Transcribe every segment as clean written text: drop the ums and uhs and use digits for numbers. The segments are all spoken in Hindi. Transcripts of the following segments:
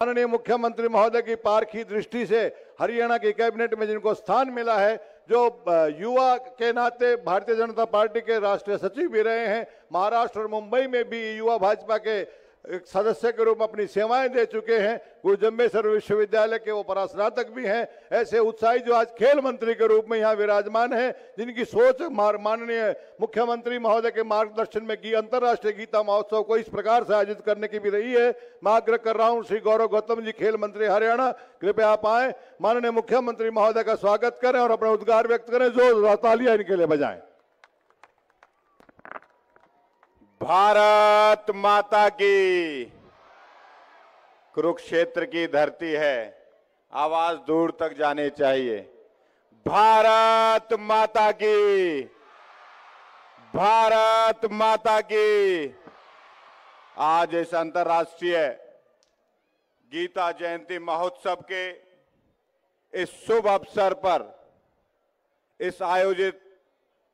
माननीय मुख्यमंत्री महोदय की पारखी दृष्टि से हरियाणा की कैबिनेट में जिनको स्थान मिला है, जो युवा के नाते भारतीय जनता पार्टी के राष्ट्रीय सचिव भी रहे हैं, महाराष्ट्र और मुंबई में भी युवा भाजपा के एक सदस्य के रूप में अपनी सेवाएं दे चुके हैं, गुरु जम्बेश्वर विश्वविद्यालय के वो परास्नातक भी हैं। ऐसे उत्साही जो आज खेल मंत्री के रूप में यहाँ विराजमान हैं, जिनकी सोच माननीय मुख्यमंत्री महोदय के मार्गदर्शन में अंतर्राष्ट्रीय गीता महोत्सव को इस प्रकार से आयोजित करने की भी रही है। मैं आग्रह कर रहा हूँ श्री गौरव गौतम जी, खेल मंत्री हरियाणा, कृपया आप आए, माननीय मुख्यमंत्री महोदय का स्वागत करें और अपना उद्गार व्यक्त करें, जो तालियां इनके लिए बजाएं। भारत माता की। कुरुक्षेत्र की धरती है, आवाज दूर तक जानी चाहिए। भारत माता की, भारत माता की। आज इस अंतर्राष्ट्रीय गीता जयंती महोत्सव के इस शुभ अवसर पर इस आयोजित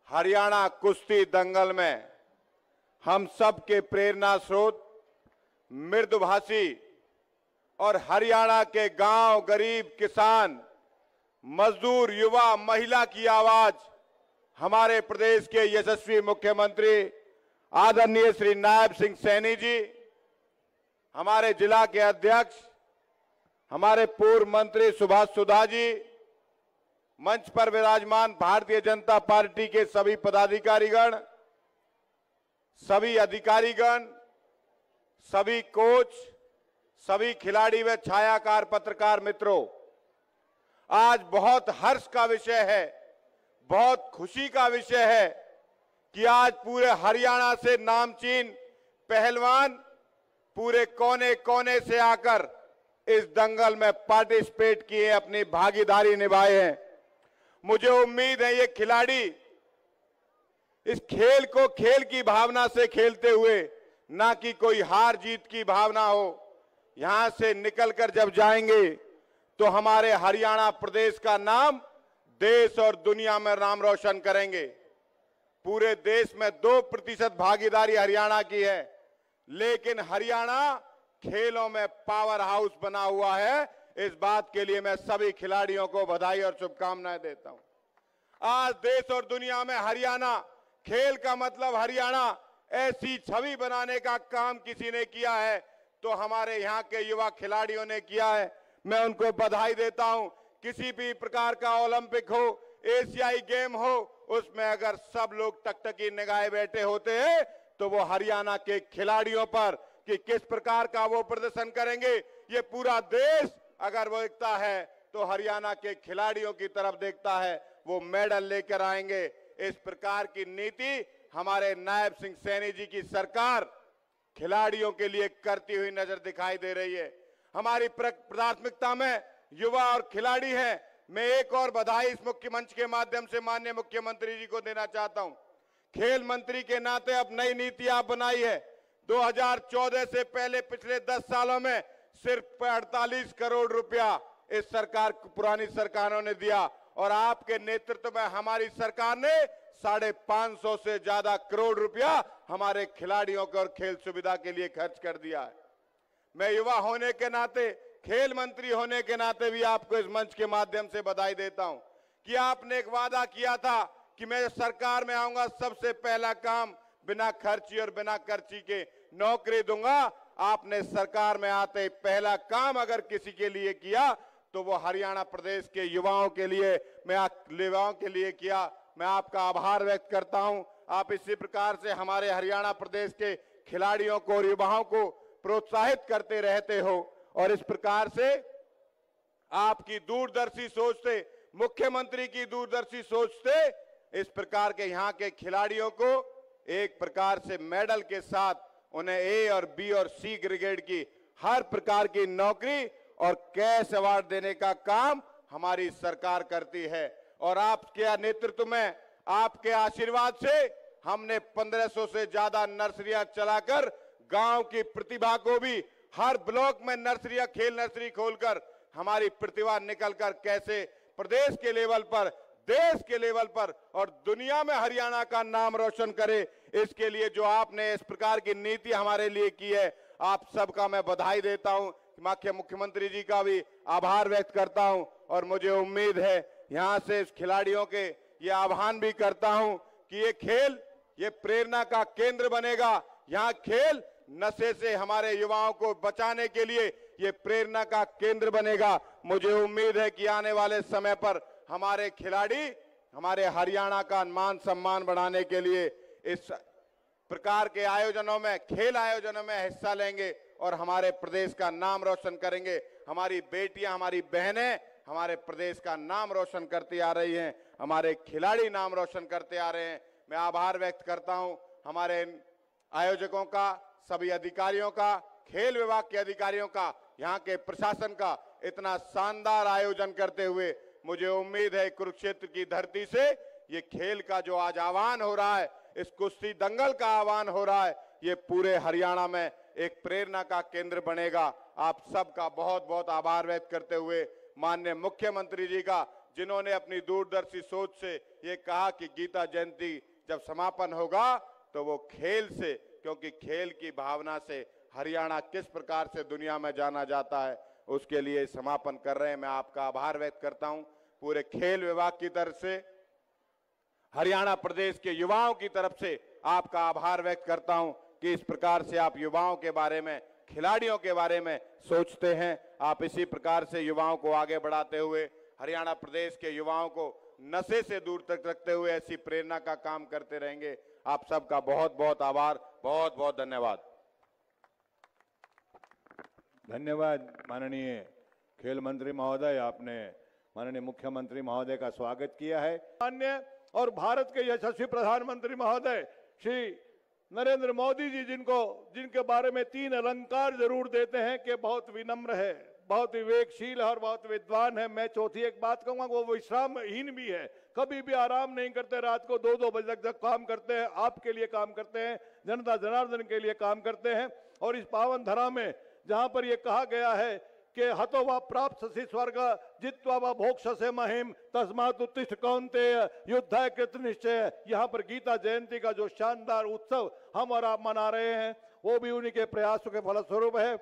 हरियाणा कुश्ती दंगल में हम सब के प्रेरणा स्रोत, मृदुभाषी और हरियाणा के गांव, गरीब, किसान, मजदूर, युवा, महिला की आवाज हमारे प्रदेश के यशस्वी मुख्यमंत्री आदरणीय श्री नायब सिंह सैनी जी, हमारे जिला के अध्यक्ष, हमारे पूर्व मंत्री सुभाष सुधा जी, मंच पर विराजमान भारतीय जनता पार्टी के सभी पदाधिकारीगण, सभी अधिकारीगण, सभी कोच, सभी खिलाड़ी व छायाकार पत्रकार मित्रों, आज बहुत हर्ष का विषय है, बहुत खुशी का विषय है कि आज पूरे हरियाणा से नामचीन पहलवान पूरे कोने कोने से आकर इस दंगल में पार्टिसिपेट किए, अपनी भागीदारी निभाए हैं। मुझे उम्मीद है ये खिलाड़ी इस खेल को खेल की भावना से खेलते हुए, ना कि कोई हार जीत की भावना हो, यहां से निकलकर जब जाएंगे तो हमारे हरियाणा प्रदेश का नाम देश और दुनिया में नाम रोशन करेंगे। पूरे देश में 2% भागीदारी हरियाणा की है, लेकिन हरियाणा खेलों में पावर हाउस बना हुआ है। इस बात के लिए मैं सभी खिलाड़ियों को बधाई और शुभकामनाएं देता हूं। आज देश और दुनिया में हरियाणा, खेल का मतलब हरियाणा, ऐसी छवि बनाने का काम किसी ने किया है तो हमारे यहाँ के युवा खिलाड़ियों ने किया है। मैं उनको बधाई देता हूं। किसी भी प्रकार का ओलंपिक हो, एशियाई गेम हो, उसमें अगर सब लोग टकटकी निगाहे बैठे होते हैं तो वो हरियाणा के खिलाड़ियों पर कि किस प्रकार का वो प्रदर्शन करेंगे, ये पूरा देश अगर वो देखता है तो हरियाणा के खिलाड़ियों की तरफ देखता है, वो मेडल लेकर आएंगे। इस प्रकार की नीति हमारे नायब सिंह सैनी जी की सरकार खिलाड़ियों के लिए करती हुई नजर दिखाई दे रही है। हमारी प्राथमिकता में युवा और खिलाड़ी हैं। मैं एक और बधाई इस मुख्य मंच के माध्यम से माननीय मुख्यमंत्री जी को देना चाहता हूं। खेल मंत्री के नाते अब नई नीति आप बनाई है। 2014 से पहले पिछले 10 सालों में सिर्फ 48 करोड़ रुपया इस सरकार, पुरानी सरकारों ने दिया और आपके नेतृत्व में हमारी सरकार ने 550 से ज्यादा करोड़ रुपया हमारे खिलाड़ियों को और खेल सुविधा के लिए खर्च कर दिया है। मैं युवा होने के नाते, खेल मंत्री होने के नाते भी आपको इस मंच के माध्यम से बधाई देता हूं कि आपने एक वादा किया था कि मैं सरकार में आऊंगा, सबसे पहला काम बिना खर्ची और बिना खर्ची के नौकरी दूंगा। आपने सरकार में आते पहला काम अगर किसी के लिए किया तो वो हरियाणा प्रदेश के युवाओं के लिए, युवाओं के लिए किया। मैं आपका आभार व्यक्त करता हूं। आप इसी प्रकार से हमारे हरियाणा प्रदेश के खिलाड़ियों को और युवाओं को प्रोत्साहित करते रहते हो और इस प्रकार से आपकी दूरदर्शी सोच से, मुख्यमंत्री की दूरदर्शी सोच से इस प्रकार के यहाँ के खिलाड़ियों को एक प्रकार से मेडल के साथ उन्हें ए और बी और सी ग्रेड की हर प्रकार की नौकरी और कैश अवार्ड देने का काम हमारी सरकार करती है। और आपके नेतृत्व में, आपके आशीर्वाद से हमने 1500 से ज्यादा नर्सरियां चलाकर गांव की प्रतिभा को भी हर ब्लॉक में नर्सरियां, खेल नर्सरी खोलकर हमारी प्रतिभा निकलकर कैसे प्रदेश के लेवल पर, देश के लेवल पर और दुनिया में हरियाणा का नाम रोशन करे, इसके लिए जो आपने इस प्रकार की नीति हमारे लिए की है, आप सबका मैं बधाई देता हूं। मुख्यमंत्री जी का भी आभार व्यक्त करता हूं और मुझे उम्मीद है यहां से इस खिलाड़ियों के ये आह्वान भी करता हूं कि ये खेल ये प्रेरणा का केंद्र बनेगा। यहाँ खेल नशे से हमारे युवाओं को बचाने के लिए ये प्रेरणा का केंद्र बनेगा। मुझे उम्मीद है कि आने वाले समय पर हमारे खिलाड़ी हमारे हरियाणा का मान सम्मान बढ़ाने के लिए इस प्रकार के आयोजनों में, खेल आयोजनों में हिस्सा लेंगे और हमारे प्रदेश का नाम रोशन करेंगे। हमारी बेटियां, हमारी बहनें हमारे प्रदेश का नाम रोशन करती आ रही हैं, हमारे खिलाड़ी नाम रोशन करते आ रहे हैं। मैं आभार व्यक्त करता हूं हमारे आयोजकों का, सभी अधिकारियों का, खेल विभाग के अधिकारियों का, यहाँ के प्रशासन का इतना शानदार आयोजन करते हुए। मुझे उम्मीद है कुरुक्षेत्र की धरती से ये खेल का जो आज आह्वान हो रहा है, इस कुश्ती दंगल का आह्वान हो रहा है, ये पूरे हरियाणा में एक प्रेरणा का केंद्र बनेगा। आप सबका बहुत बहुत आभार व्यक्त करते हुए माननीय मुख्यमंत्री जी का, जिन्होंने अपनी दूरदर्शी सोच से ये कहा कि गीता जयंती जब समापन होगा तो वो खेल से, क्योंकि खेल की भावना से हरियाणा किस प्रकार से दुनिया में जाना जाता है, उसके लिए समापन कर रहे हैं। मैं आपका आभार व्यक्त करता हूं पूरे खेल विभाग की तरफ से, हरियाणा प्रदेश के युवाओं की तरफ से आपका आभार व्यक्त करता हूं कि इस प्रकार से आप युवाओं के बारे में, खिलाड़ियों के बारे में सोचते हैं। आप इसी प्रकार से युवाओं को आगे बढ़ाते हुए, हरियाणा प्रदेश के युवाओं को नशे से दूर तक रखते हुए ऐसी प्रेरणा का काम करते रहेंगे। आप सबका बहुत बहुत आभार, बहुत बहुत धन्यवाद। धन्यवाद माननीय खेल मंत्री महोदय, आपने माननीय मुख्यमंत्री महोदय का स्वागत किया है। माननीय और भारत के यशस्वी प्रधानमंत्री महोदय श्री नरेंद्र मोदी जी, जिनके बारे में 3 अलंकार जरूर देते हैं कि बहुत विनम्र है, बहुत विवेकशील है और बहुत विद्वान है। मैं चौथी एक बात कहूंगा, वो विश्रामहीन भी है, कभी भी आराम नहीं करते, रात को 2-2 बजे तक काम करते हैं, आपके लिए काम करते हैं, जनता जनार्दन के लिए काम करते हैं। और इस पावन धरा में जहां पर यह कहा गया है कि हतो वा प्राप्त स्वर्ग जित्वा वा भोक्ष्यसे महिम तस्मात् उत्तिष्ठ कौन्तेय युद्धाय कृत निश्चय। यहाँ पर गीता जयंती का जो शानदार उत्सव हम और आप मना रहे हैं, वो भी उन्हीं के प्रयासों के फलस्वरूप है।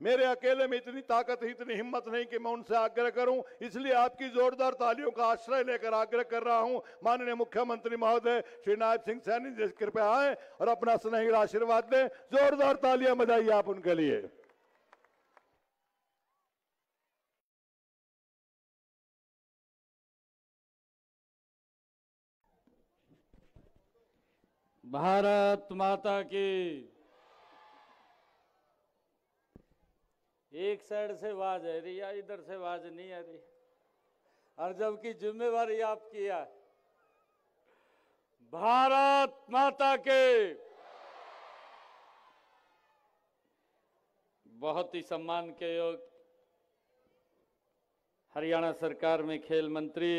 मेरे अकेले में इतनी ताकत, इतनी हिम्मत नहीं कि मैं उनसे आग्रह करूं, इसलिए आपकी जोरदार तालियों का आश्रय लेकर आग्रह कर रहा हूं। माननीय मुख्यमंत्री महोदय श्री नायब सिंह सैनी जी कृपया आए और अपना स्नेही आशीर्वाद दें। जोरदार तालियां बजाइए आप उनके लिए। भारत माता की। एक साइड से आवाज आ रही है, इधर से आवाज नहीं आ रही, और जबकि जिम्मेवारी आपकी है। भारत माता के। बहुत ही सम्मान के योग हरियाणा सरकार में खेल मंत्री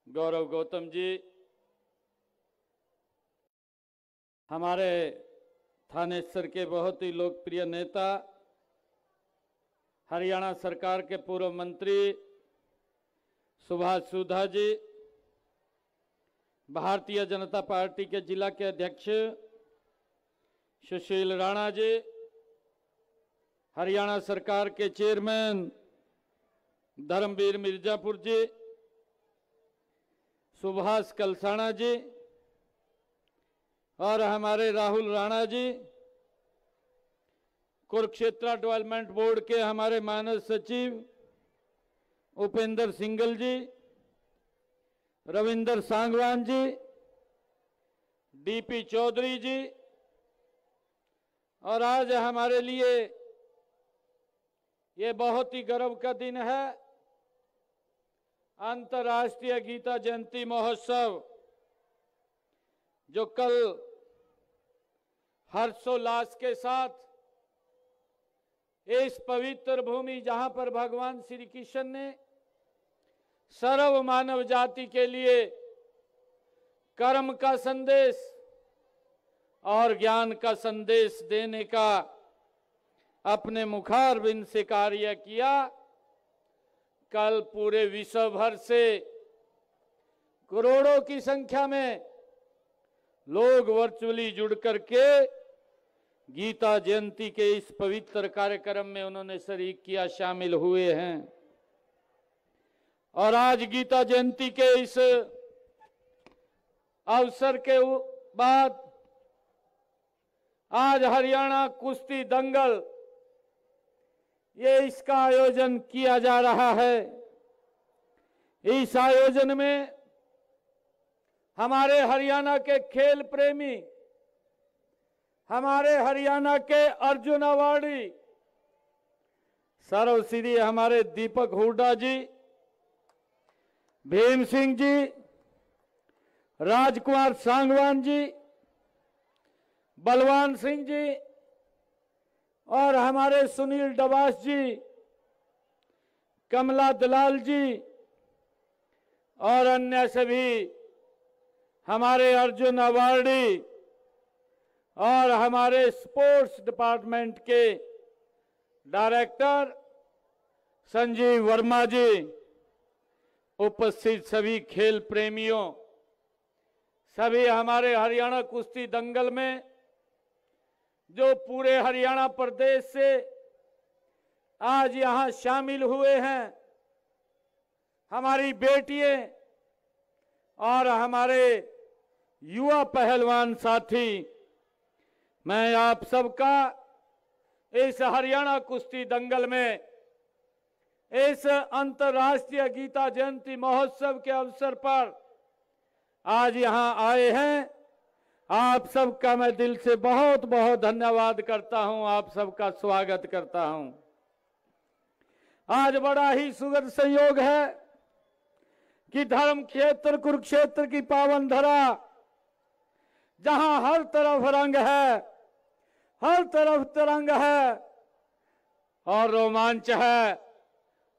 गौरव गौतम जी, हमारे थानेश्वर के बहुत ही लोकप्रिय नेता, हरियाणा सरकार के पूर्व मंत्री सुभाष सुधा जी, भारतीय जनता पार्टी के जिला के अध्यक्ष सुशील राणा जी, हरियाणा सरकार के चेयरमैन धर्मवीर मिर्जापुर जी, सुभाष कलसाना जी और हमारे राहुल राणा जी, कुरुक्षेत्र डेवलपमेंट बोर्ड के हमारे मानद सचिव उपेंद्र सिंगल जी, रविंदर सांगवान जी, डीपी चौधरी जी, और आज हमारे लिए ये बहुत ही गर्व का दिन है। अंतर्राष्ट्रीय गीता जयंती महोत्सव जो कल हर्षोल्लास के साथ इस पवित्र भूमि, जहां पर भगवान श्री कृष्ण ने सर्व मानव जाति के लिए कर्म का संदेश और ज्ञान का संदेश देने का अपने मुखारबिंद से कार्य किया। कल पूरे विश्व भर से करोड़ों की संख्या में लोग वर्चुअली जुड़ करके गीता जयंती के इस पवित्र कार्यक्रम में उन्होंने शरीक किया, शामिल हुए हैं। और आज गीता जयंती के इस अवसर के बाद आज हरियाणा कुश्ती दंगल ये इसका आयोजन किया जा रहा है। इस आयोजन में हमारे हरियाणा के खेल प्रेमी, हमारे हरियाणा के अर्जुन अवार्डी सर्वश्री हमारे दीपक हुड्डा जी, भीम सिंह जी, राजकुमार सांगवान जी, बलवान सिंह जी और हमारे सुनील डबास जी, कमला दलाल जी और अन्य सभी हमारे अर्जुन अवार्डी और हमारे स्पोर्ट्स डिपार्टमेंट के डायरेक्टर संजीव वर्मा जी, उपस्थित सभी खेल प्रेमियों, सभी हमारे हरियाणा कुश्ती दंगल में जो पूरे हरियाणा प्रदेश से आज यहां शामिल हुए हैं, हमारी बेटियां और हमारे युवा पहलवान साथी, मैं आप सबका इस हरियाणा कुश्ती दंगल में इस अंतर्राष्ट्रीय गीता जयंती महोत्सव के अवसर पर आज यहां आए हैं, आप सबका मैं दिल से बहुत बहुत धन्यवाद करता हूं, आप सबका स्वागत करता हूं। आज बड़ा ही सुखद संयोग है कि धर्म क्षेत्र कुरुक्षेत्र की पावन धरा, जहां हर तरफ रंग है, हर तरफ तिरंग है और रोमांच है,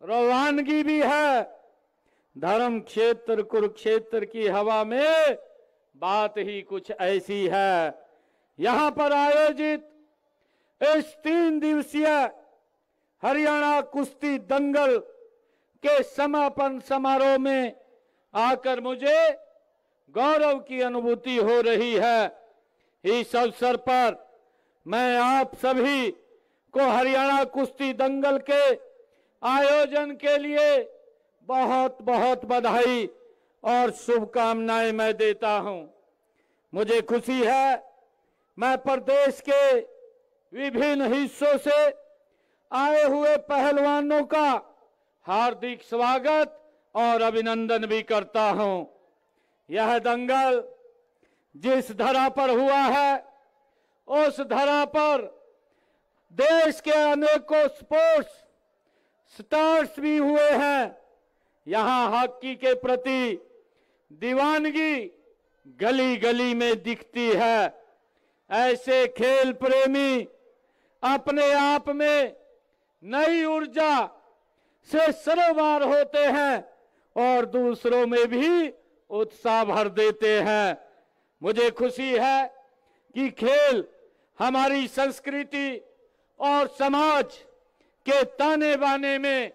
रवानगी भी है। धर्म क्षेत्र कुरुक्षेत्र की हवा में बात ही कुछ ऐसी है। यहां पर आयोजित इस 3 दिवसीय हरियाणा कुश्ती दंगल के समापन समारोह में आकर मुझे गौरव की अनुभूति हो रही है। इस अवसर पर मैं आप सभी को हरियाणा कुश्ती दंगल के आयोजन के लिए बहुत बहुत बधाई और शुभकामनाएं मैं देता हूं। मुझे खुशी है, मैं प्रदेश के विभिन्न हिस्सों से आए हुए पहलवानों का हार्दिक स्वागत और अभिनंदन भी करता हूं। यह दंगल जिस धरा पर हुआ है, उस धरा पर देश के अनेकों स्पोर्ट्स स्टार्स भी हुए हैं। यहां हॉकी के प्रति दीवानगी गली गली में दिखती है। ऐसे खेल प्रेमी अपने आप में नई ऊर्जा से सरोवर होते हैं और दूसरों में भी उत्साह भर देते हैं। मुझे खुशी है कि खेल हमारी संस्कृति और समाज के ताने बाने में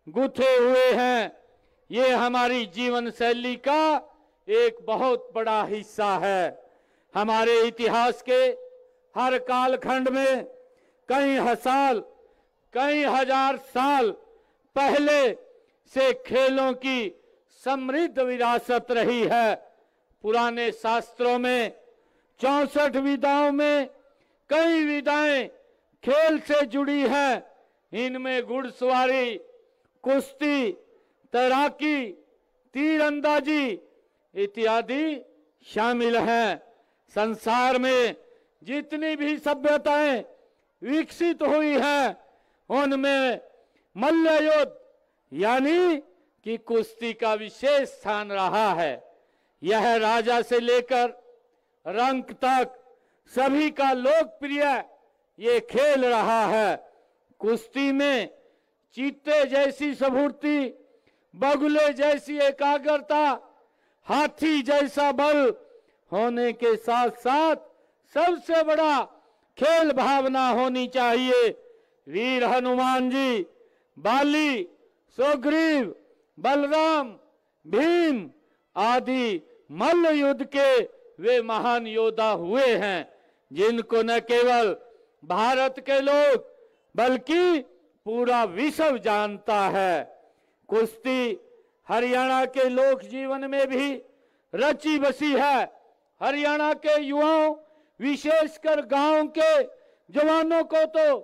गुथे हुए हैं। ये हमारी जीवन शैली का एक बहुत बड़ा हिस्सा है। हमारे इतिहास के हर कालखंड में कई हजार साल पहले से खेलों की समृद्ध विरासत रही है। पुराने शास्त्रों में 64 विधाओं में कई विधाएं खेल से जुड़ी हैं। इनमें घुड़सवारी, कुश्ती, तैराकी, तीरंदाजी इत्यादि शामिल हैं। संसार में जितनी भी सभ्यताएं विकसित हुई हैं, उनमें मल्ल युद्ध यानी कि कुश्ती का विशेष स्थान रहा है। यह राजा से लेकर रंक तक सभी का लोकप्रिय ये खेल रहा है। कुश्ती में चीते जैसी स्फूर्ति, बगुले जैसी एकाग्रता, हाथी जैसा बल होने के साथ साथ सबसे बड़ा खेल भावना होनी चाहिए। वीर हनुमान जी, बाली, सुग्रीव, बलराम, भीम आदि मल्ल युद्ध के वे महान योद्धा हुए हैं। जिनको न केवल भारत के लोग बल्कि पूरा विश्व जानता है। कुश्ती हरियाणा के लोक जीवन में भी रची बसी है। हरियाणा के युवाओं, विशेषकर गांव के जवानों को तो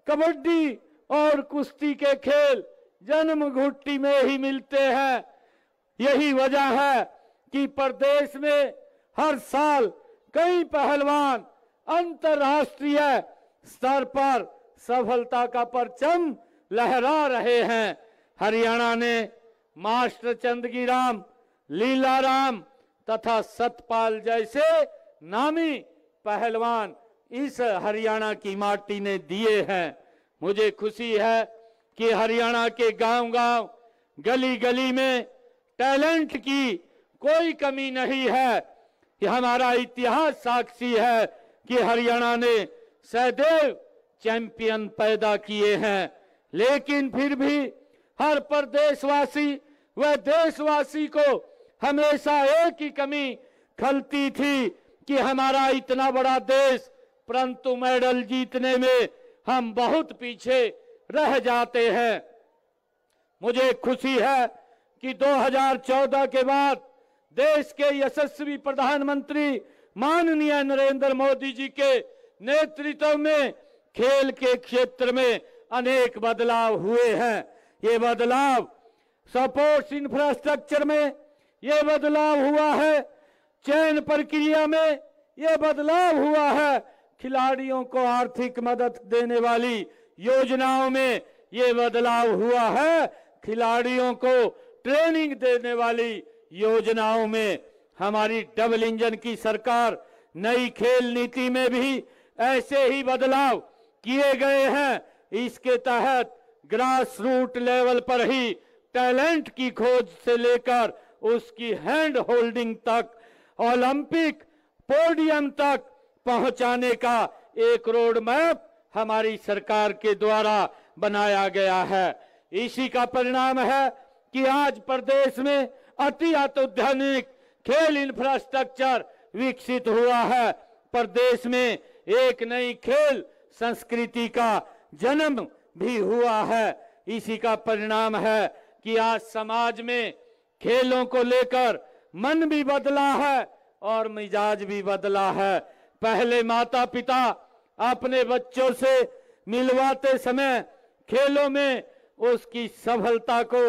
कबड्डी और कुश्ती के खेल जन्म घुट्टी में ही मिलते हैं। यही वजह है कि प्रदेश में हर साल कई पहलवान अंतर्राष्ट्रीय स्तर पर सफलता का परचम लहरा रहे हैं। हरियाणा ने मास्टर चंदगीराम, लीलाराम तथा सतपाल जैसे नामी पहलवान इस हरियाणा की माटी ने दिए हैं। मुझे खुशी है कि हरियाणा के गांव-गांव, गली-गली में टैलेंट की कोई कमी नहीं है। कि हमारा इतिहास साक्षी है कि हरियाणा ने सदैव चैंपियन पैदा किए हैं। लेकिन फिर भी हर प्रदेशवासी व देशवासी को हमेशा एक ही कमी खलती थी कि हमारा इतना बड़ा देश, परंतु मेडल जीतने में हम बहुत पीछे रह जाते हैं। मुझे खुशी है कि 2014 के बाद देश के यशस्वी प्रधानमंत्री माननीय नरेंद्र मोदी जी के नेतृत्व में खेल के क्षेत्र में अनेक बदलाव हुए हैं। ये बदलाव स्पोर्ट्स इंफ्रास्ट्रक्चर में ये बदलाव हुआ है, चयन प्रक्रिया में ये बदलाव हुआ है, खिलाड़ियों को आर्थिक मदद देने वाली योजनाओं में ये बदलाव हुआ है, खिलाड़ियों को ट्रेनिंग देने वाली योजनाओं में। हमारी डबल इंजन की सरकार नई खेल नीति में भी ऐसे ही बदलाव किए गए हैं। इसके तहत ग्रास रूट लेवल पर ही टैलेंट की खोज से लेकर उसकी हैंड होल्डिंग तक, ओलंपिक पोडियम तक पहुंचाने का एक रोड मैप हमारी सरकार के द्वारा बनाया गया है। इसी का परिणाम है कि आज प्रदेश में अति अत्याधुनिक खेल इंफ्रास्ट्रक्चर विकसित हुआ है। प्रदेश में एक नई खेल संस्कृति का जन्म भी हुआ है। इसी का परिणाम है कि आज समाज में खेलों को लेकर मन भी बदला है और मिजाज भी बदला है। पहले माता पिता अपने बच्चों से मिलवाते समय खेलों में उसकी सफलता को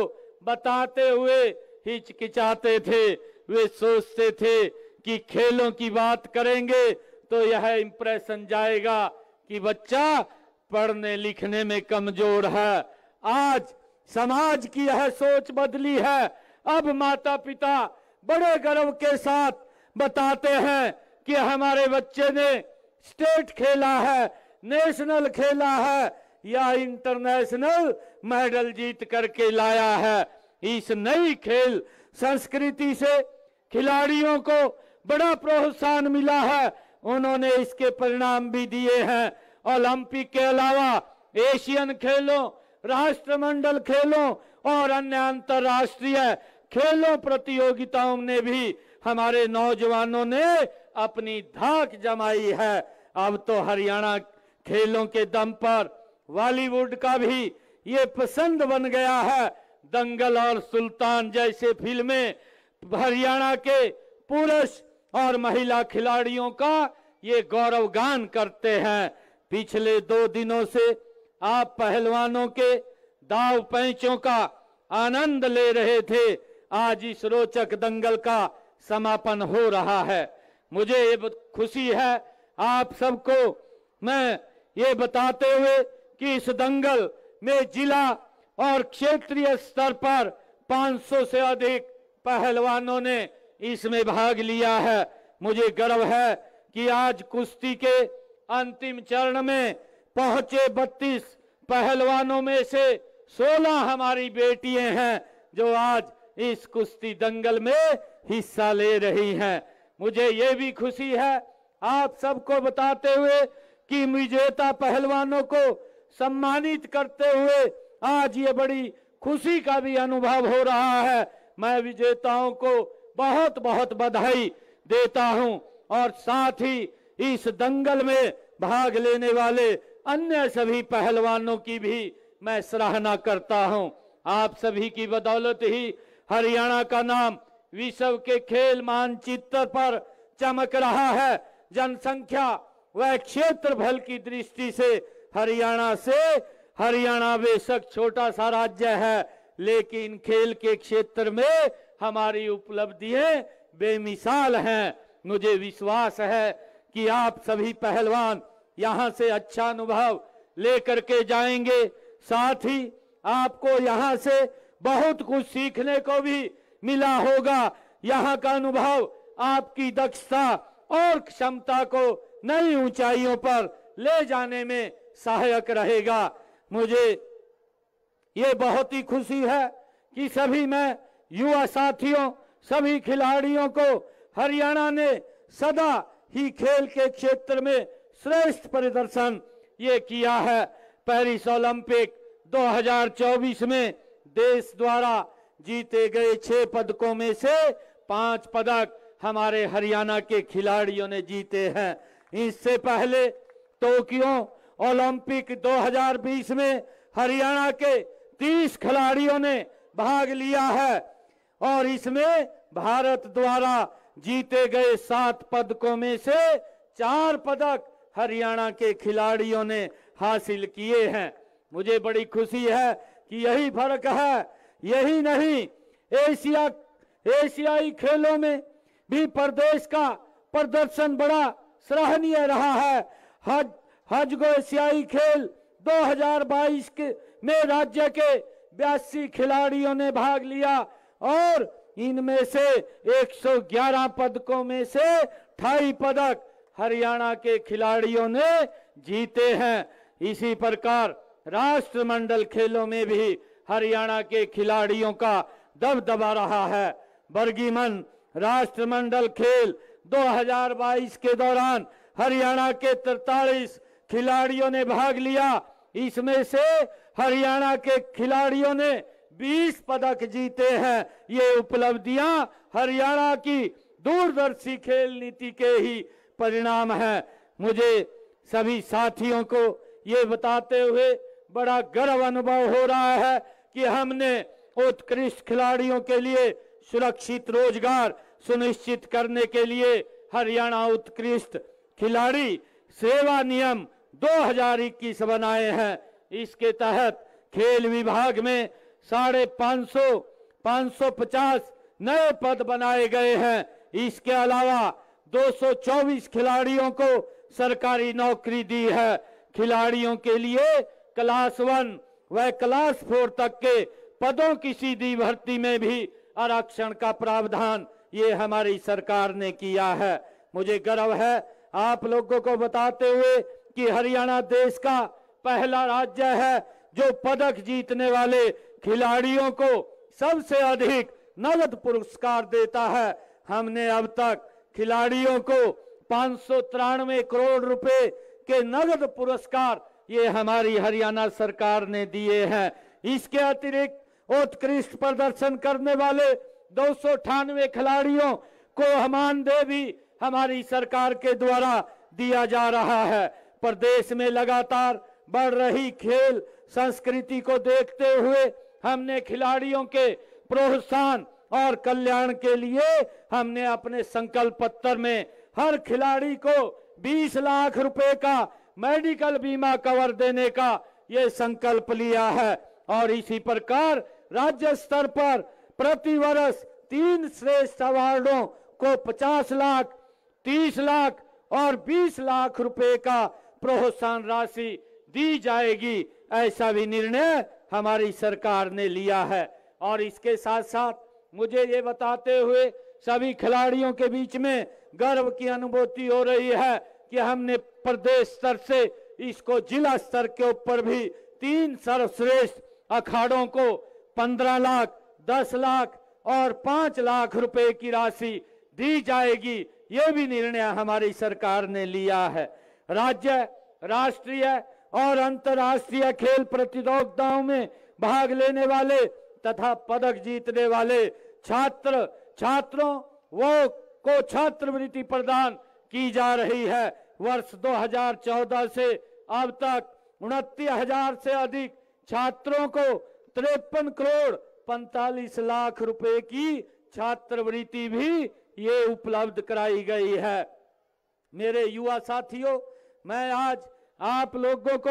बताते हुए हिचकिचाते थे। वे सोचते थे कि खेलों की बात करेंगे तो यह इंप्रेशन जाएगा कि बच्चा पढ़ने लिखने में कमजोर है। आज समाज की यह सोच बदली है। अब माता पिता बड़े गर्व के साथ बताते हैं कि हमारे बच्चे ने स्टेट खेला है, नेशनल खेला है या इंटरनेशनल मेडल जीत करके लाया है। इस नई खेल संस्कृति से खिलाड़ियों को बड़ा प्रोत्साहन मिला है। उन्होंने इसके परिणाम भी दिए हैं। ओलंपिक के अलावा एशियन खेलों, राष्ट्रमंडल खेलों और अन्य अंतर्राष्ट्रीय खेलों प्रतियोगिताओं ने भी हमारे नौजवानों ने अपनी धाक जमाई है। अब तो हरियाणा खेलों के दम पर बॉलीवुड का भी ये पसंद बन गया है। दंगल और सुल्तान जैसे फिल्में हरियाणा के पुरुष और महिला खिलाड़ियों का ये गौरवगान करते हैं। पिछले 2 दिनों से आप पहलवानों के दाव पैंचों का आनंद ले रहे थे। आज इस रोचक दंगल का समापन हो रहा है। मुझे ये खुशी है आप सबको मैं ये बताते हुए कि इस दंगल में जिला और क्षेत्रीय स्तर पर 500 से अधिक पहलवानों ने इसमें भाग लिया है। मुझे गर्व है कि आज कुश्ती के अंतिम चरण में पहुंचे 32 पहलवानों में से 16 हमारी बेटियां हैं जो आज इस कुश्ती दंगल में हिस्सा ले रही हैं। मुझे ये भी खुशी है आप सबको बताते हुए कि विजेता पहलवानों को सम्मानित करते हुए आज ये बड़ी खुशी का भी अनुभव हो रहा है। मैं विजेताओं को बहुत बहुत बधाई देता हूं और साथ ही इस दंगल में भाग लेने वाले अन्य सभी पहलवानों की भी मैं सराहना करता हूं। आप सभी की बदौलत ही हरियाणा का नाम विश्व के खेल मानचित्र पर चमक रहा है। जनसंख्या व क्षेत्रफल की दृष्टि से हरियाणा बेशक छोटा सा राज्य है, लेकिन खेल के क्षेत्र में हमारी उपलब्धियां बेमिसाल हैं। मुझे विश्वास है कि आप सभी पहलवान यहां से अच्छा अनुभव लेकर के जाएंगे। साथ ही आपको यहां से बहुत कुछ सीखने को भी मिला होगा। यहां का अनुभव आपकी दक्षता और क्षमता को नई ऊंचाइयों पर ले जाने में सहायक रहेगा। मुझे ये बहुत ही खुशी है कि सभी मैं युवा साथियों, सभी खिलाड़ियों को हरियाणा ने सदा ही खेल के क्षेत्र में श्रेष्ठ प्रदर्शन ये किया है। पेरिस ओलंपिक 2024 में देश द्वारा जीते गए 6 पदकों में से 5 पदक हमारे हरियाणा के खिलाड़ियों ने जीते हैं। इससे पहले टोक्यो ओलंपिक 2020 में हरियाणा के 30 खिलाड़ियों ने भाग लिया है और इसमें भारत द्वारा जीते गए 7 पदकों में से 4 पदक हरियाणा के खिलाड़ियों ने हासिल किए हैं। मुझे बड़ी खुशी है कि यही फर्क है। यही नहीं, एशियाई खेलों में भी प्रदेश का प्रदर्शन बड़ा सराहनीय रहा है। हज एशियाई खेल 2022 में राज्य के 82 खिलाड़ियों ने भाग लिया और इनमें से 111 पदकों में से 28 पदक हरियाणा के खिलाड़ियों ने जीते हैं। इसी प्रकार राष्ट्रमंडल खेलों में भी हरियाणा के खिलाड़ियों का दबदबा रहा है। बर्गिमन राष्ट्रमंडल खेल 2022 के दौरान हरियाणा के 43 खिलाड़ियों ने भाग लिया। इसमें से हरियाणा के खिलाड़ियों ने 20 पदक जीते हैं। ये उपलब्धियां हरियाणा की दूरदर्शी खेल नीति के ही परिणाम है। मुझे सभी साथियों को ये बताते हुए बड़ा गर्व अनुभव हो रहा है कि हमने उत्कृष्ट खिलाड़ियों के लिए सुरक्षित रोजगार सुनिश्चित करने के लिए हरियाणा उत्कृष्ट खिलाड़ी सेवा नियम 2021 बनाए हैं। इसके तहत खेल विभाग में 550 नए पद बनाए गए हैं। इसके अलावा 224 खिलाड़ियों को सरकारी नौकरी दी है। खिलाड़ियों के लिए क्लास 1 व क्लास 4 तक के पदों की सीधी भर्ती में भी आरक्षण का प्रावधान ये हमारी सरकार ने किया है। मुझे गर्व है आप लोगों को बताते हुए कि हरियाणा देश का पहला राज्य है जो पदक जीतने वाले खिलाड़ियों को सबसे अधिक नगद पुरस्कार देता है। हमने अब तक खिलाड़ियों को 593 करोड़ रुपए के नगद पुरस्कार ये हमारी हरियाणा सरकार ने दिए हैं। इसके अतिरिक्त उत्कृष्ट प्रदर्शन करने वाले 298 खिलाड़ियों को मानदेय भी हमारी सरकार के द्वारा दिया जा रहा है। प्रदेश में लगातार बढ़ रही खेल संस्कृति को देखते हुए हमने खिलाड़ियों के प्रोत्साहन और कल्याण के लिए हमने अपने संकल्प पत्र में हर खिलाड़ी को 20 लाख रुपए का मेडिकल बीमा कवर देने का ये संकल्प लिया है। और इसी प्रकार राज्य स्तर पर प्रति वर्ष 3 श्रेष्ठ अवार्डों को 50 लाख, 30 लाख और 20 लाख रुपए का प्रोत्साहन राशि दी जाएगी। ऐसा भी निर्णय हमारी सरकार ने लिया है। और इसके साथ साथ मुझे ये बताते हुए सभी खिलाड़ियों के बीच में गर्व की अनुभूति हो रही है कि हमने प्रदेश स्तर से इसको जिला स्तर के ऊपर भी 3 सर्वश्रेष्ठ अखाड़ों को 15 लाख, 10 लाख और 5 लाख रुपए की राशि दी जाएगी। ये भी निर्णय हमारी सरकार ने लिया है। राज्य, राष्ट्रीय और अंतर्राष्ट्रीय खेल प्रतियोगिताओं में भाग लेने वाले तथा पदक जीतने वाले छात्रों को छात्रवृत्ति प्रदान की जा रही है। वर्ष 2014 से अब तक 29,000 से अधिक छात्रों को 53 करोड़ 45 लाख रुपए की छात्रवृत्ति भी ये उपलब्ध कराई गई है। मेरे युवा साथियों, मैं आज आप लोगों को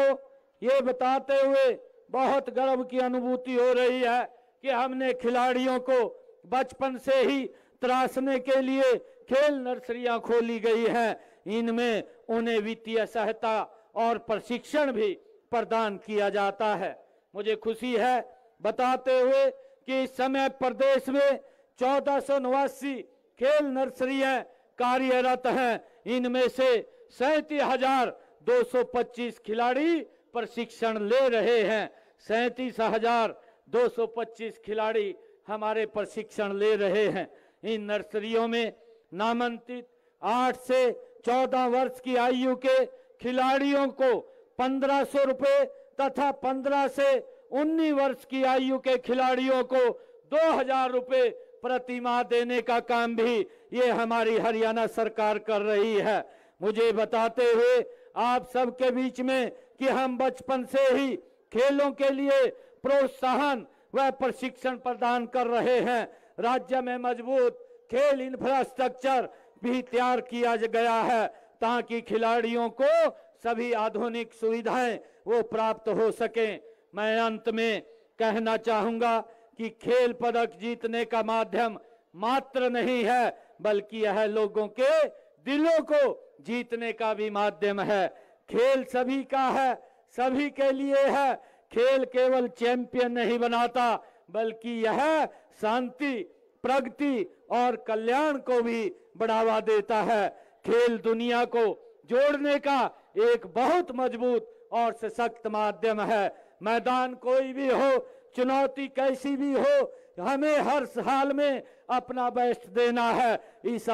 ये बताते हुए बहुत गर्व की अनुभूति हो रही है कि हमने खिलाड़ियों को बचपन से ही तराशने के लिए खेल नर्सरियां खोली गई हैं। इनमें उन्हें वित्तीय सहायता और प्रशिक्षण भी प्रदान किया जाता है। मुझे खुशी है बताते हुए कि इस समय प्रदेश में 1489 खेल नर्सरियां कार्यरत हैं। इनमें से 37,225 खिलाड़ी प्रशिक्षण ले रहे हैं। 37,225 खिलाड़ी हमारे प्रशिक्षण ले रहे हैं। इन नर्सरियों में नामांकित 8 से 14 वर्ष की आयु के खिलाड़ियों को 1,500 रुपए तथा 15 से 19 वर्ष की आयु के खिलाड़ियों को 2,000 रुपए प्रति माह देने का काम भी ये हमारी हरियाणा सरकार कर रही है। मुझे बताते हुए आप सबके बीच में कि हम बचपन से ही खेलों के लिए प्रोत्साहन व प्रशिक्षण प्रदान कर रहे हैं। राज्य में मजबूत खेल इंफ्रास्ट्रक्चर भी तैयार किया गया है ताकि खिलाड़ियों को सभी आधुनिक सुविधाएं वो प्राप्त हो सके। मैं अंत में कहना चाहूंगा कि खेल पदक जीतने का माध्यम मात्र नहीं है, बल्कि यह लोगों के दिलों को जीतने का भी माध्यम है। खेल सभी का है, सभी के लिए है। खेल केवल चैंपियन नहीं बनाता, बल्कि यह शांति, प्रगति और कल्याण को भी बढ़ावा देता है। खेल दुनिया को जोड़ने का एक बहुत मजबूत और सशक्त माध्यम है। मैदान कोई भी हो, चुनौती कैसी भी हो, हमें हर हाल में अपना बेस्ट देना है। इस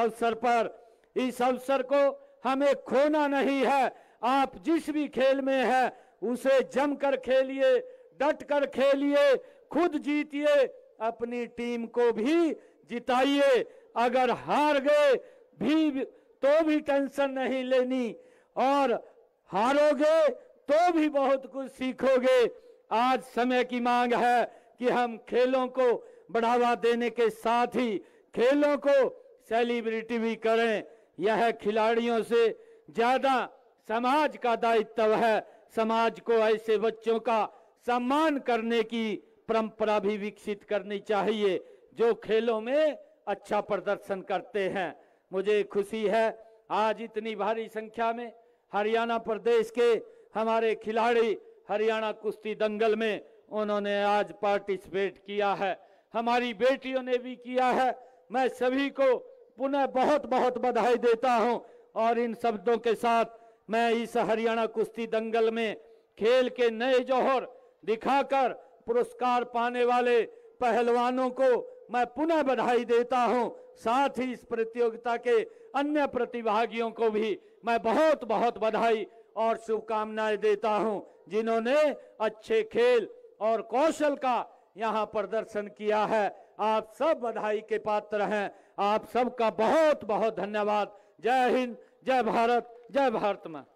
अवसर को हमें खोना नहीं है। आप जिस भी खेल में है उसे जमकर खेलिए, डटकर खेलिए, खुद जीतिए, अपनी टीम को भी जिताइए। अगर हार गए भी तो भी टेंशन नहीं लेनी, और हारोगे तो भी बहुत कुछ सीखोगे। आज समय की मांग है कि हम खेलों को बढ़ावा देने के साथ ही खेलों को सेलिब्रिटी भी करें। यह खिलाड़ियों से ज्यादा समाज का दायित्व है। समाज को ऐसे बच्चों का सम्मान करने की परंपरा भी विकसित करनी चाहिए जो खेलों में अच्छा प्रदर्शन करते हैं। मुझे खुशी है आज इतनी भारी संख्या में हरियाणा प्रदेश के हमारे खिलाड़ी हरियाणा कुश्ती दंगल में उन्होंने आज पार्टिसिपेट किया है। हमारी बेटियों ने भी किया है। मैं सभी को पुनः बहुत बहुत बधाई देता हूं, और इन शब्दों के साथ मैं इस हरियाणा कुश्ती दंगल में खेल के नए जौहर दिखाकर पुरस्कार पाने वाले पहलवानों को मैं पुनः बधाई देता हूं। साथ ही इस प्रतियोगिता के अन्य प्रतिभागियों को भी मैं बहुत बहुत बधाई और शुभकामनाएं देता हूं, जिन्होंने अच्छे खेल और कौशल का यहां प्रदर्शन किया है। आप सब बधाई के पात्र हैं। आप सबका बहुत बहुत धन्यवाद। जय हिंद, जय भारत, जय भारत मां।